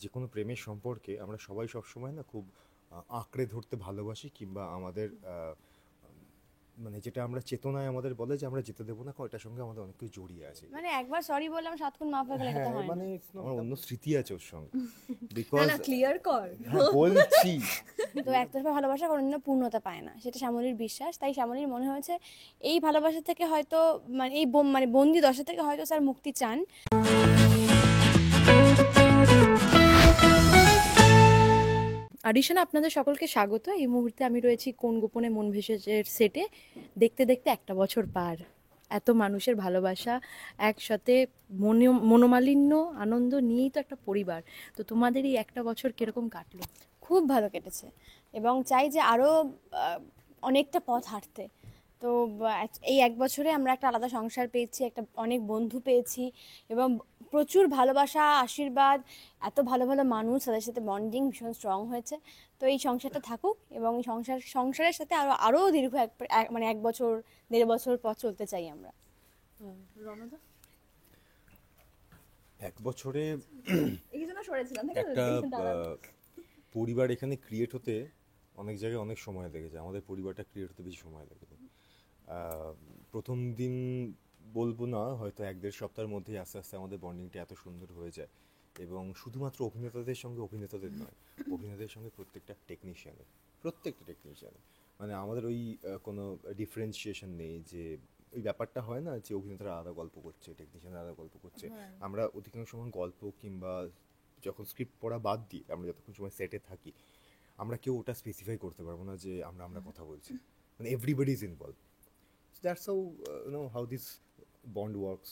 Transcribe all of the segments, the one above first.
যে কোনো প্রেমের সম্পর্কে আমরা সবাই সবসময় না খুব আঁকড়ে ধরতে ভালোবাসি, কিংবা আমাদের মানে যেটা আমরা চেতনায় আমাদের বলে যে আমরা যেতে দেবো না, কারণ এটার সঙ্গে আমাদের অনেক কিছু জড়িয়ে আছে। মানে একবার সরি বললাম 7 খুন মাফ হয়ে গেল, এটা তো হ্যাঁ, হয় না। মানে আমার অন্য স্মৃতি আছে ওর সঙ্গে, না বিকজ না, ক্লিয়ার কর। হ্যাঁ বলছি। তো একতরফা ভালোবাসা কোনোদিনও পূর্ণতা পায় না, সেটা শ্যামলীর বিশ্বাস। তাই শ্যামলীর মনে হয়েছে এই ভালোবাসা থেকে হয়তো, মানে এই মানে বন্দি দশা থেকে হয়তো স্যার মুক্তি চান। অডিশনে আপনাদের সকলকে স্বাগত। এই মুহূর্তে আমি রয়েছি কোন গোপনে মন ভেসেছের সেটে। দেখতে দেখতে একটা বছর পার, এত মানুষের ভালোবাসা একসাথে, মনোমালিন্য আনন্দ নিয়েই তো একটা পরিবার। তো তোমাদের এই একটা বছর কিরকম কাটলো? খুব ভালো কেটেছে, এবং চাই যে আরও অনেকটা পথ হাঁটতে। তো এই এক বছরে আমরা একটা আলাদা সংসার পেয়েছি, একটা অনেক বন্ধু পেয়েছি, এবং প্রচুর ভালোবাসা, আশীর্বাদ, এত ভালো ভালো মানুষ, তাদের সাথে বন্ডিং ভীষণ স্ট্রং হয়েছে। তো এই সংসারটা থাকুক, এবং এই সংসারের সাথে আরও আরও দীর্ঘ মানে 1 বছর 1.5 বছর পথ চলতে চাই আমরা। রণদা, এক বছরে এই জন্য সরেছিলাম একটা পরিবার এখানে ক্রিয়েট হতে অনেক জায়গায় অনেক সময় লেগেছে। আমাদের পরিবারটা ক্রিয়েট হতে বেশি সময় লাগেনি। প্রথম দিন বলবো না, হয়তো 1-1.5 সপ্তাহের মধ্যেই আস্তে আস্তে আমাদের বন্ডিংটা এত সুন্দর হয়ে যায়। এবং শুধুমাত্র অভিনেতাদের সঙ্গে অভিনেতাদের নয়, অভিনেতাদের সঙ্গে প্রত্যেকটা টেকনিশিয়ানের, মানে আমাদের ওই কোনো ডিফারেন্সিয়েশন নেই যে ওই ব্যাপারটা হয় না যে অভিনেতারা আলাদা গল্প করছে, টেকনিশিয়ানরা আলাদা গল্প করছে। আমরা অধিকাংশ সময় গল্প কিংবা যখন স্ক্রিপ্ট পড়া বাদ দিই, আমরা যতক্ষণ সময় সেটে থাকি, আমরা কেউ ওটা স্পেসিফাই করতে পারবো না যে আমরা আমরা কথা বলছি। মানে everybody is involve. So that's how how this bond works.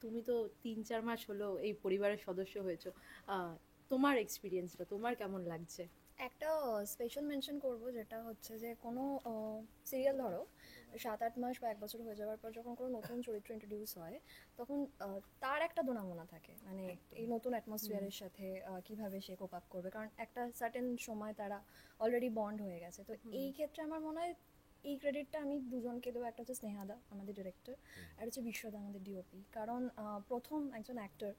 তুমি তো 3-4 মাস হলো এই পরিবারের সদস্য হয়েছো। তোমার এক্সপিরিয়েন্সটা তোমার কেমন লাগছে? একটা স্পেশাল মেনশন করব, যেটা হচ্ছে যে কোনো সিরিয়াল ধরো 7-8 মাস বা 1 বছর হয়ে যাওয়ার পর যখন কোনো নতুন চরিত্র ইন্ট্রোডিউস হয়, তখন তার একটা দোনামোনা থাকে, মানে এই নতুন অ্যাটমসফিয়ারের সাথে কিভাবে সে কোপ আপ করবে, কারণ একটা সার্টেন সময় তারা অলরেডি বন্ড হয়ে গেছে। তো এই ক্ষেত্রে আমার মনে হয় এই ক্রেডিটটা আমি দুজনকে দেবো। একটা হচ্ছে স্নেহাদা, আমাদের ডিরেক্টর, আর হচ্ছে বিশ্বদা, আমাদের ডিওপি। কারণ প্রথম একজন অ্যাক্টর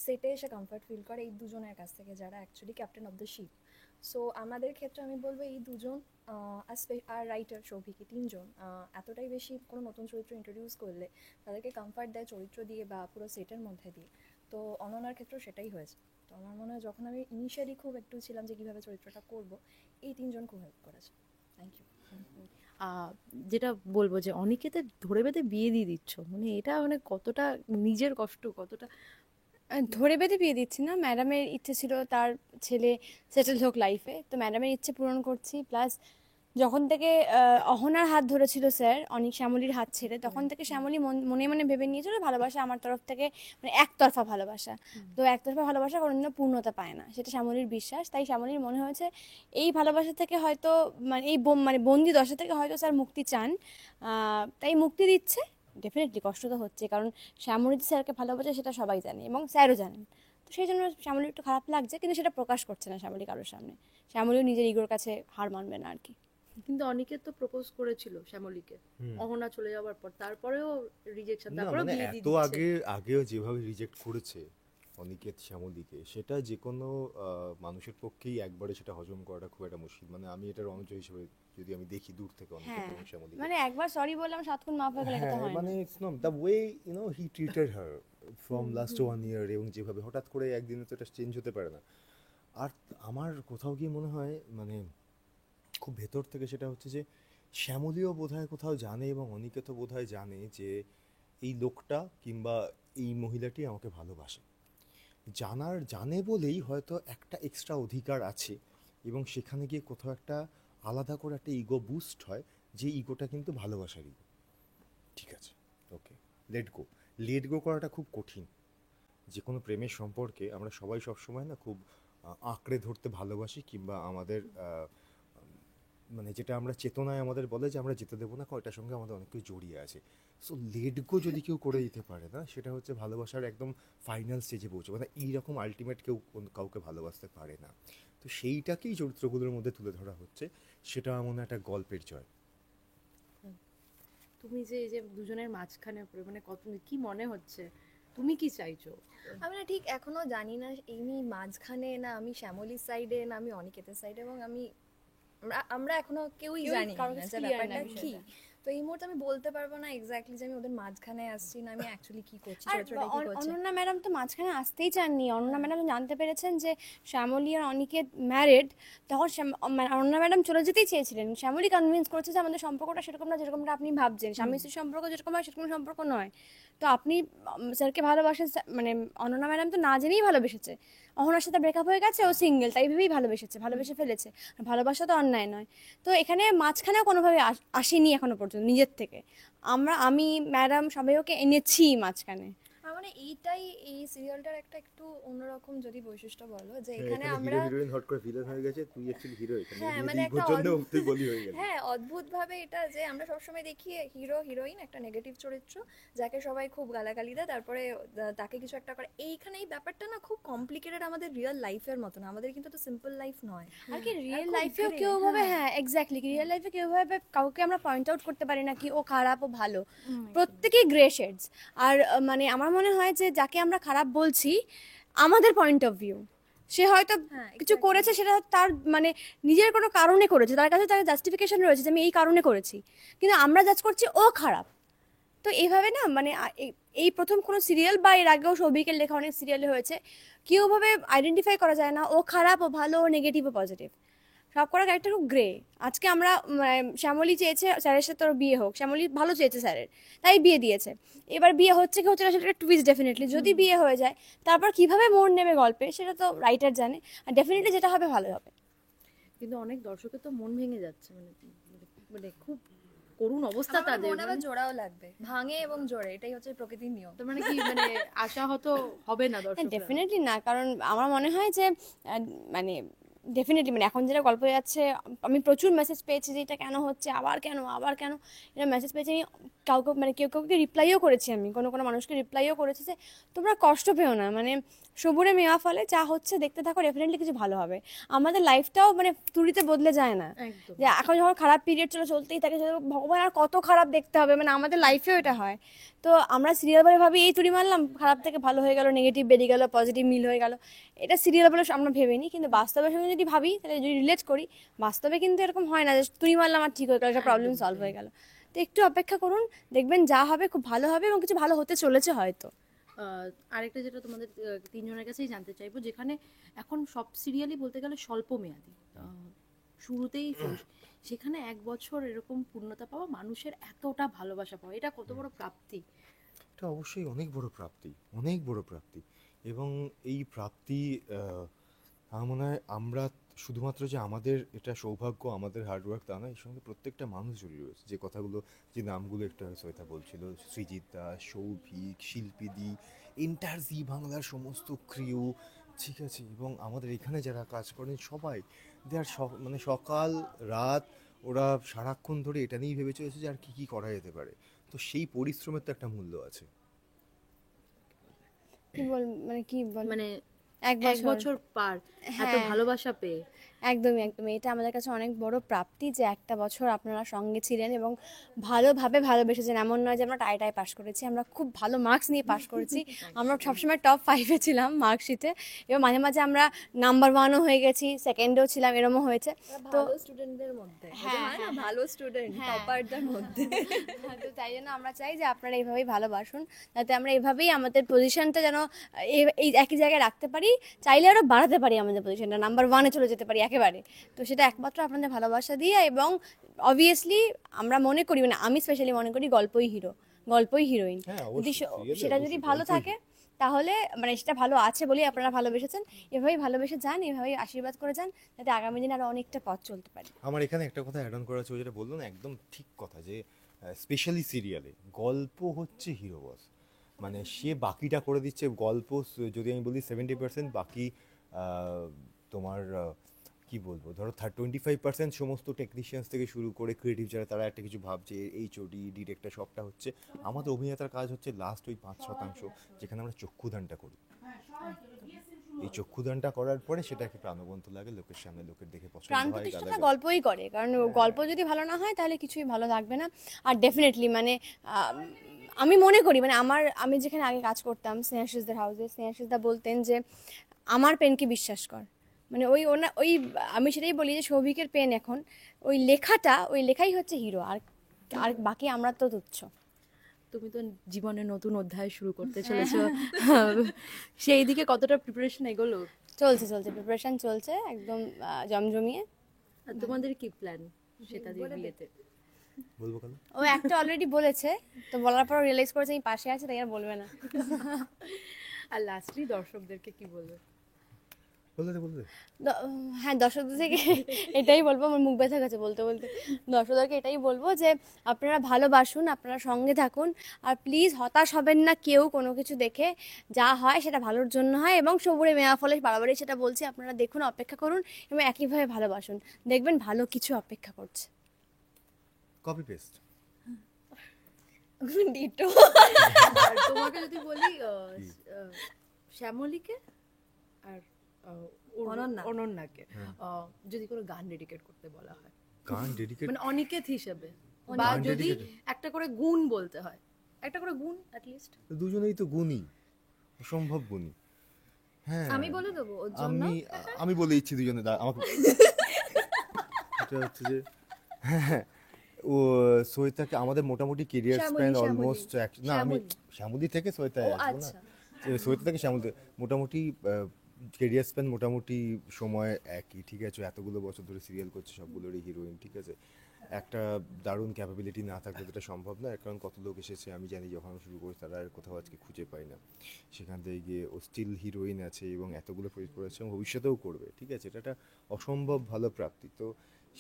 সেটে এসে কমফর্ট ফিল করে এই দুজনের কাছ থেকে, যারা actually captain of the ship. So আমাদের ক্ষেত্রে আমি বলবো এই দুজন আর রাইটার সৌভিকি, তিনজন এতটাই বেশি কোনো নতুন চরিত্র ইন্ট্রোডিউস করলে তাদেরকে কমফর্ট দেয় চরিত্র দিয়ে বা পুরো সেটের মধ্যে দিয়ে। তো অননার ক্ষেত্রেও সেটাই হয়েছে। তো আমার মনে হয় যখন আমি ইনিশিয়ালি খুব একটু ছিলাম যে কীভাবে চরিত্রটা করব, এই তিনজন খুব হেল্প করেছে। Thank you. যেটা বলবো যে অনেকেতে ধরে বেঁধে বিয়ে দিয়ে দিচ্ছ, মানে এটা মানে কতটা নিজের কষ্ট, কতটা ধরে বেঁধে বিয়ে দিচ্ছি না, ম্যাডামের ইচ্ছে ছিল তার ছেলে সেটেল হোক লাইফে, তো ম্যাডামের ইচ্ছে পূরণ করছি। প্লাস যখন থেকে অহনার হাত ধরেছিল স্যার, অনেক শ্যামলীর হাত ছেড়ে, তখন থেকে শ্যামলী মনে মনে ভেবে নিয়েছিল ভালোবাসা আমার তরফ থেকে মানে একতরফা ভালোবাসা। তো একতরফা ভালোবাসা কোনোদিনও পূর্ণতা পায় না, সেটা শ্যামলীর বিশ্বাস। তাই শ্যামলীর মনে হয়েছে এই ভালোবাসা থেকে হয়তো, মানে এই মানে বন্দি দশা থেকে হয়তো স্যার মুক্তি চান। তাই মুক্তি দিচ্ছে। ডেফিনেটলি কষ্ট তো হচ্ছে, কারণ শ্যামলী যে স্যারকে ভালোবাসে সেটা সবাই জানে, এবং স্যারও জানেন। তো সেই জন্য শ্যামলীর একটু খারাপ লাগছে, কিন্তু সেটা প্রকাশ করছে না শ্যামলী কারোর সামনে। শ্যামলীও নিজের ইগোর কাছে হার মানবে না আর কি। কিন্তু অনেকে তো প্রপোজ করেছিল শ্যামলীকে অহনা চলে যাওয়ার পর, তারপরেও রিজেকশন, না তারপরেও মানে বিয়ে দিয়ে এত দিচ্ছে। আগেও যেভাবে রিজেক্ট করেছে অনিকেত শ্যামলীকে, সেটা যে কোনো মানুষের পক্ষেই একবারে সেটা হজম করাটা খুব একটা মুশকিল। মানে আমি এটা রণজ হিসেবে যদি আমি দেখি দূর থেকে অনিকেত হ্যাঁ, এবং শ্যামলীকে, মানে একবার সরি বললাম 7 খুন মাফ হয়ে গেল, এটা তো হ্যাঁ হয় মানে না। It's not the way he treated her from last 1 ইয়ার, এবং যেভাবে হঠাৎ করে একদিনে তো এটা চেঞ্জ হতে পারে না। আর আমার কোথাও গিয়ে মনে হয়, মানে খুব ভেতর থেকে সেটা হচ্ছে যে শ্যামলীও বোধহয় কোথাও জানে, এবং অনিকেতও বোধহয় জানে যে এই লোকটা কিংবা এই মহিলাটি আমাকে ভালোবাসে। জানে বলেই হয়তো একটা এক্সট্রা অধিকার আছে, এবং সেখানে গিয়ে কোথাও একটা আলাদা করে একটা ইগো বুস্ট হয়, যে ইগোটা কিন্তু ভালোবাসার ইগো। ঠিক আছে, ওকে, লেট গো করাটা খুব কঠিন। যে কোনো প্রেমের সম্পর্কে আমরা সবাই সবসময় না খুব আঁকড়ে ধরতে ভালোবাসি, কিংবা আমাদের মানে যেটা আমরা চেতনায় আমাদের বলে যে আমরা যেতে দেবো না, কারণ এটার সঙ্গে আমাদের অনেক কিছু জড়িয়ে আছে। সো লেট গো যদি কেউ করে দিতে পারে না, সেটা হচ্ছে ভালোবাসার একদম ফাইনাল স্টেজে পৌঁছে। মানে এইরকম আলটিমেট কেউ কাউকে ভালোবাসতে পারে না। তো সেইটাকেই চরিত্রগুলোর মধ্যে তুলে ধরা হচ্ছে, সেটা এমন একটা গল্পের জয়। তুমি যে এই যে দুজনের মাঝখানে পড়ে, মানে কত কি মনে হচ্ছে তুমি কি চাইছো? আমি না ঠিক এখনো জানি না আমি মাঝখানে, না আমি শ্যামলীর সাইডে, না আমি অনিকেতের সাইডে, এবং আমরা এখনো কেউই জানি কারোর না কাছে যে clear না ব্যাপারটা কি। বিষয়টা। তো এই মুহূর্তে আমি বলতে পারবো না এক্স্যাক্টলি যে আমি ওদের মাঝখানে আসছি না আমি অ্যাকচুয়ালি কি করছি, আর চরিত্রটা কি করছে। অনন্যা ম্যাডাম তো মাঝখানে আসতেই চাননি। অনন্যা ম্যাডাম জানতে পেরেছেন যে শ্যামলী আর অনিকেত ম্যারিড, তখন অনন্যা ম্যাডাম চলে যেতেই চেয়েছিলেন। শ্যামলী কনভিন্স করেছে যে আমাদের সম্পর্কটা সেরকম না যেরকমটা আপনি ভাবছেন, স্বামী স্ত্রীর সম্পর্ক যেরকম হয় সেরকম সম্পর্ক নয়। তো আপনি স্যারকে ভালোবাসেন, মানে অনন্যা ম্যাডাম তো না জেনেই ভালোবেসেছে। অহনার সাথে ব্রেকআপ হয়ে গেছে, ও সিঙ্গেল, তাই ভেবেই ভালোবেসে ফেলেছে। আর ভালোবাসা তো অন্যায় নয়। তো এখানে মাঝখানেও কোনোভাবে আসেনি এখনো পর্যন্ত নিজের থেকে। আমি ম্যাডাম সবাই ওকে এনেছি মাঝখানে। মানে এইটাই এই সিরিয়ালটার একটা একটু অন্যরকম যদি বৈশিষ্ট্য বলো, যে হ্যাঁ, এখানে এখানে আমরা হিরো হিরোইন হট করে ভিলেন হয়ে গেছে, তুই অ্যাকচুয়ালি হিরো এখানে, হ্যাঁ, নিজে মানে একটা জন্য তুই বলি হয়ে গেল। হ্যাঁ, অদ্ভুত ভাবে এটা যে আমরা সবসময় দেখি হিরো হিরোইন একটা নেগেটিভ চরিত্র যাকে সবাই খুব গালাগালি দেয়, তারপরে তাকে কিছু একটা করে। এইখানে এই ব্যাপারটা না খুব কমপ্লিকেটেড আমাদের রিয়েল লাইফের মতো না, আমাদের কিন্তু তো সিম্পল লাইফ নয়। আর কি রিয়েল খুব লাইফেও grey, কেউ ভাবে, হ্যাঁ এক্স্যাক্টলি, রিয়েল লাইফে কেউ ভাবে কাউকে আমরা পয়েন্ট আউট করতে পারি না কি ও খারাপ ও ভালো, প্রত্যেকেই গ্রে শেডস। আর মানে আমার মনে হয় যে যাকে আমরা খারাপ বলছি আমাদের পয়েন্ট অফ ভিউ, সে হয়তো হ্যাঁ, কিছু exactly. করেছে, সেটা তার মানে নিজের কোনো কারণে করেছে, তার কাছে তার জাস্টিফিকেশন রয়েছে যে আমি এই কারণে করেছি, কিন্তু আমরা জাজ করছি ও খারাপ। তো এইভাবে না মানে এই প্রথম কোনো সিরিয়াল বা এর আগেও সৌভিকের লেখা অনেক সিরিয়ালে হয়েছে, কেউভাবে আইডেন্টিফাই করা যায় না ও খারাপ ও ভালো ও নেগেটিভ ও পজিটিভ, সব করা ক্যারেক্টার খুব গ্রে। আজকে আমরা শ্যামলী চেয়েছে স্যারের সাথে ওর বিয়ে হোক, শ্যামলী ভালো চেয়েছে স্যারের, তাই বিয়ে দিয়েছে। এবার বিয়ে হচ্ছে কি হচ্ছে না সেটা টুইস্ট ডেফিনেটলি, যদি বিয়ে হয়ে যায় তারপর কিভাবে মোড় নেবে গল্পে সেটা তো রাইটার জানে, আর ডেফিনেটলি যেটা হবে ভালো হবে। কিন্তু অনেক দর্শকের তো মন ভেঙে যাচ্ছে, মানে খুব করুণ অবস্থা আমার তাদের। মনে আবার জোড়াও লাগবে, ভাঙে এবং জোড়ে, এটাই হচ্ছে প্রকৃতির নিয়ম। তো মানে কি মানে আশাহত হবে না দর্শক? ডেফিনেটলি না, কারণ আমার মনে হয় যে মানে ডেফিনেটলি মানে এখন যেটা গল্প যাচ্ছে, আমি প্রচুর মেসেজ পেয়েছি যে এটা কেন হচ্ছে, আবার কেন এটা মেসেজ পেয়েছি আমি। কাউকে মানে কাউকে রিপ্লাইও করেছি, আমি কোনো মানুষকে রিপ্লাইও করেছি যে তোমরা কষ্ট পেও না, মানে সবুরে মেওয়া ফলে, যা হচ্ছে দেখতে থাকো, ডেফিনেটলি কিছু ভালো হবে। আমাদের লাইফটাও মানে তুড়িতে বদলে যায় না, একদম। যে এখন যখন খারাপ পিরিয়ড চলতেই থাকে, ভগবান আর কত খারাপ দেখতে হবে, মানে আমাদের লাইফেও এটা হয়। তো আমরা সিরিয়াল বলে ভাবি এই তুড়ি মারলাম, খারাপ থেকে ভালো হয়ে গেল, নেগেটিভ বেরিয়ে গেল, পজিটিভ মিল হয়ে গেল, এটা সিরিয়াল বলে আমরা ভেবে নিই। কিন্তু বাস্তবের সঙ্গে যদি ভাবি, তাহলে যদি রিলেট করি, বাস্তবে কিন্তু এরকম হয় না যে তুড়ি মারলাম আর ঠিক হয়ে গেল, একটা প্রবলেম সলভ হয়ে গেল। তো একটু অপেক্ষা করুন, দেখবেন যা হবে খুব ভালো হবে, এবং কিছু ভালো হতে চলেছে হয়তো। আরেকটা যেটা তোমাদের তিনজনের কাছেই জানতে চাইবো, যেখানে এখন সব সিরিয়ালই বলতে গেলে স্বল্প মেয়াদি, শুরুতেই সেখানে 1 বছর এরকম পূর্ণতা পাওয়া, মানুষের এতটা ভালোবাসা পাওয়া, এটা কত বড় প্রাপ্তি। এটা অবশ্যই অনেক বড় প্রাপ্তি, অনেক বড় প্রাপ্তি। এবং এই প্রাপ্তি আমার মনে হয় আমরা শুধুমাত্র যে আমাদের এটা সৌভাগ্য, আমাদের হার্ডওয়ার্ক, তা নয়, এর সঙ্গে প্রত্যেকটা মানুষ জড়িয়ে রয়েছে। যে কথাগুলো, যে নামগুলো একটু আগে শ্বেতা বলছিল, সৃজিত দাস, সৌভিক, শিল্পীদি, এন্টার জি বাংলার সমস্ত ক্রিউ, ঠিক আছে, এবং আমাদের এখানে যারা কাজ করেন সবাই, দেয়ার মানে সকাল রাত ওরা সারাক্ষণ ধরে এটা নিয়েই ভেবে চলেছে যে আর কী কী করা যেতে পারে। তো সেই পরিশ্রমের তো একটা মূল্য আছে। কি বল মানে 1 1 বছর পার এত হ্যাঁ। ভালোবাসা পেয়ে একদমই এটা আমাদের কাছে অনেক বড় প্রাপ্তি যে একটা বছর আপনারা সঙ্গে ছিলেন এবং ভালোভাবে ভালোবেসেছেন। এমন নয় যে আমরা টাই পাস করেছি, আমরা খুব ভালো মার্কস নিয়ে পাস করেছি। আমরা সবসময় টপ 5-এ ছিলাম মার্কশিটে, এবং মাঝে মাঝে আমরা নাম্বার 1ও হয়ে গেছি, সেকেন্ডও ছিলাম, এরমও হয়েছে। তো ভালো স্টুডেন্টদের মধ্যে, হ্যাঁ, হয় না ভালো স্টুডেন্ট টপারদের মধ্যে। তো তাই জন্য আমরা চাই যে আপনারা এইভাবেই ভালোবাসুন, যাতে আমরা এইভাবেই আমাদের পজিশনটা যেন এই একই জায়গায় রাখতে পারি, চাইলে আরও বাড়াতে পারি আমাদের পজিশনটা, নাম্বার 1-এ চলে যেতে পারি একেবারে। তো সেটা একমাত্র আপনাদের ভালোবাসা দিয়ে, এবং অবভিয়াসলি আমরা মনে করি, মানে আমি স্পেশালি মনে করি গল্পই হিরো, গল্পই হিরোইন। হ্যাঁ, যদি অবশ্যই, serial-এ সেটা যদি অবশ্যই ভালো গল্পই থাকে, তাহলে মানে সেটা ভালো আছে বলেই আপনারা ভালোবেসেছেন। এভাবেই ভালোবেসে যান, এভাবেই আশীর্বাদ করে যান, যাতে আগামী দিনে আরও অনেকটা পথ চলতে পারে। আমার এখানে একটা কথা অ্যাড অন করা আছে, যেটা বললো না, একদম ঠিক কথা, যে স্পেশালি সিরিয়ালে গল্প হচ্ছে হিরো বস, মানে সে বাকিটা করে দিচ্ছে। গল্প যদি আমি বলি 70%, বাকি তোমার কি বলবো, ধরো 25% সমস্ত টেকনিশিয়ানস থেকে শুরু করে ক্রিয়েটিভ যারা, তারা একটা কিছু ভাবছে, এইচওডি, ডিরেক্টর, সবটা হচ্ছে। আমাদের অভিনেতার কাজ হচ্ছে লাস্ট ওই 5%, যেখানে আমরা চক্ষুদানটা করি। এই চক্ষুদানটা করার পরে সেটাকে প্রাণবন্ত লাগে, লোকের সামনে লোকের দেখে পছন্দ প্রাণ হয়, প্রতিষ্ঠাতা গালাগাল। গল্পই করে, কারণ গল্প যদি ভালো না হয় তাহলে কিছুই ভালো লাগবে না। আর ডেফিনেটলি মানে আমি মনে করি মানে আমি যেখানে আগে কাজ করতাম স্নেহাশিসদের হাউসে, স্নেহাশিসদা বলতেন যে আমার পেনকে বিশ্বাস কর, মানে ওই আমি সেটাই বলি যে সৌভিকের পেন এখন ওই লেখাই হচ্ছে হিরো, আর আর বাকি আমরা তো তুচ্ছ। তুমি তো জীবনে নতুন অধ্যায় শুরু করতে চলেছো, সেই দিকে কতটা প্রিপারেশন এগোলো? চলছে প্রিপারেশন চলছে একদম জমজমিয়ে। আর তোমাদের কি প্ল্যান সেটা দিয়ে বিয়েতে? বলবো কেন? ও একটা অলরেডি বলেছে, তো বলার পর রিয়েলাইজ করেছে আমি পাশে আছি, তাই আর বলবে না। আর লাস্টলি দর্শকদেরকে কি বলবে? বলতে হ্যাঁ, দর্শকদের থেকে এটাই বলবো, আমার মুখ ব্যথা গেছে বলতে বলতে। দর্শকদেরকে এটাই বলবো যে আপনারা ভালোবাসুন, আপনারা সঙ্গে থাকুন, আর প্লিজ হতাশ হবেন না কেউ কোনো কিছু দেখে। যা হয় সেটা ভালোর জন্য হয়, এবং সবুরে মেয়া ফলে বারবারই সেটা বলছি, আপনারা দেখুন, অপেক্ষা করুন এবং একইভাবে ভালোবাসুন, দেখবেন ভালো কিছু অপেক্ষা করছে। Copy paste. ডিটো। আর তোমাকে যদি বলি শ্যামলীকে আর অনন্যাকে যদি কোনো গান ডেডিকেট করতে বলা হয়, গান ডেডিকেট মানে অনিকেত হিসেবে, বা গান যদি dedicated? একটা করে গুণ বলতে হয়, একটা করে গুণ অ্যাট লিস্ট। দুজনেই তো গুণী, অসম্ভব গুণী। হ্যাঁ, আমি বলে দেবো ওর জন্য। আমি বলে দিচ্ছি দুজনে আমাকে। এটা হচ্ছে যে হ্যাঁ, ও সৈতাকে আমাদের মোটামুটি কেরিয়ার স্প্যান অলমোস্ট না, আমি শ্যামলী থেকে সৈতায় আসবো না, আচ্ছা। সৈতা থেকে শ্যামলী মোটামুটি কেরিয়ার স্প্যান মোটামুটি সময় একই, ঠিক আছে? এতগুলো বছর ধরে সিরিয়াল করছে, সবগুলোরই হিরোইন, ঠিক আছে? একটা দারুণ ক্যাপাবিলিটি না থাকলে তো এটা সম্ভব না, কারণ কত লোক এসেছে আমি জানি, যখন আমি শুরু করি তারা আর কোথাও আজকে খুঁজে পাই না, সেখান থেকে গিয়ে ও স্টিল হিরোইন আছে এবং এতগুলো প্রজেক্ট করেছে এবং ভবিষ্যতেও করবে, ঠিক আছে? এটা একটা অসম্ভব ভালো প্রাপ্তি। তো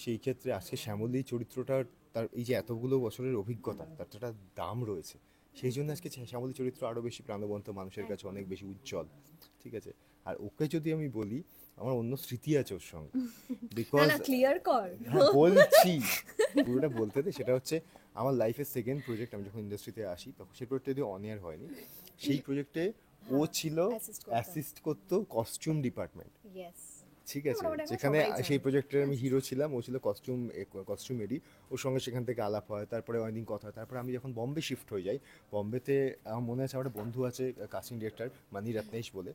সেই ক্ষেত্রে আজকে শ্যামলী চরিত্রটার, তার এই যে এতগুলো বছরের অভিজ্ঞতা, তার তো একটা দাম রয়েছে, সেই জন্য আজকে শ্যামলী চরিত্র আরও বেশি প্রাণবন্ত, মানুষের কাছে অনেক বেশি উজ্জ্বল, ঠিক আছে? আর ওকে যদি আমি বলি, আমার অন্য স্মৃতি আছে ওর সঙ্গে, বিকজ ক্লিয়ার কর। বলছি পুরোটা বলতে দে। সেটা হচ্ছে আমার লাইফের সেকেন্ড প্রজেক্ট, আমি যখন ইন্ডাস্ট্রিতে আসি তখন সেই প্রজেক্টটা যদি অন এয়ার হয়নি, সেই প্রজেক্টে ও ছিল অ্যাসিস্ট করতো কস্টিউম ডিপার্টমেন্ট, ইয়েস। ঠিক আছে? মোটামুটি এখন যেখানে সবাই জানে। সেই প্রজেক্টের আমি হিরো ছিলাম, ও ছিল কস্টিউমেরই। ওর সঙ্গে সেখান থেকে আলাপ হয়, তারপরে অনেকদিন কথা হয়। তারপরে আমি যখন বম্বে শিফট হয়ে যাই, বম্বেতে আমার মনে আছে আমার একটা বন্ধু আছে কাস্টিং ডিরেক্টর মানি রত্নেশ বলে,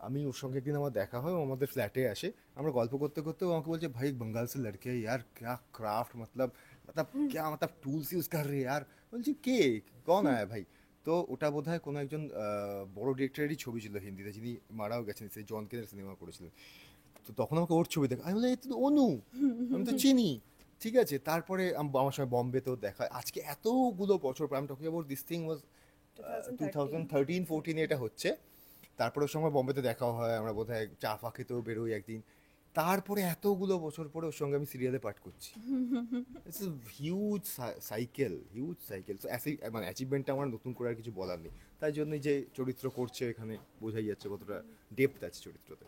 আমি ওর সঙ্গে একদিন আমার দেখা হয়, ও আমাদের ফ্ল্যাটে আসে, আমরা গল্প করতে করতে ও আমাকে বলছে, ভাই बंगाल से लड़के हैं यार, क्या क्राफ्ट, मतलब क्या मतलब टूल्स यूज कर रहे हैं यार। বলছি কে, কন আয়া ভাই? তো ওটা বোধ হয় কোনো একজন বড় ডিরেক্টরেরই ছবি ছিল হিন্দিতে, যিনি মারাও গেছেন, সেই জন কেনের সিনেমা করেছিলেন। তো তখন আমাকে ওর ছবি দেখা, আমি বললাম, এই তো অনু, আমি তো চিনি, ঠিক আছে? তারপরে আমার সঙ্গে বম্বেতেও দেখা, আজকে এতগুলো বছর পর, আমি টকিং অ্যাবাউট দিস থিং ওয়াজ 2013-14 এটা হচ্ছে। তারপরে ওর সঙ্গে বম্বেতে দেখা হয়, আমরা বোধহয় চা ফা খেতেও বেরোই একদিন। তারপরে এতগুলো বছর পরে ওর সঙ্গে আমি সিরিয়ালে পাঠ করছি। It's huge cycle. তো মানে অ্যাচিভমেন্টটা আমার নতুন করে আর কিছু বলার নেই, তাই জন্যই যে চরিত্র করছে এখানে বোঝাই যাচ্ছে কতটা ডেপথ আছে চরিত্রতে।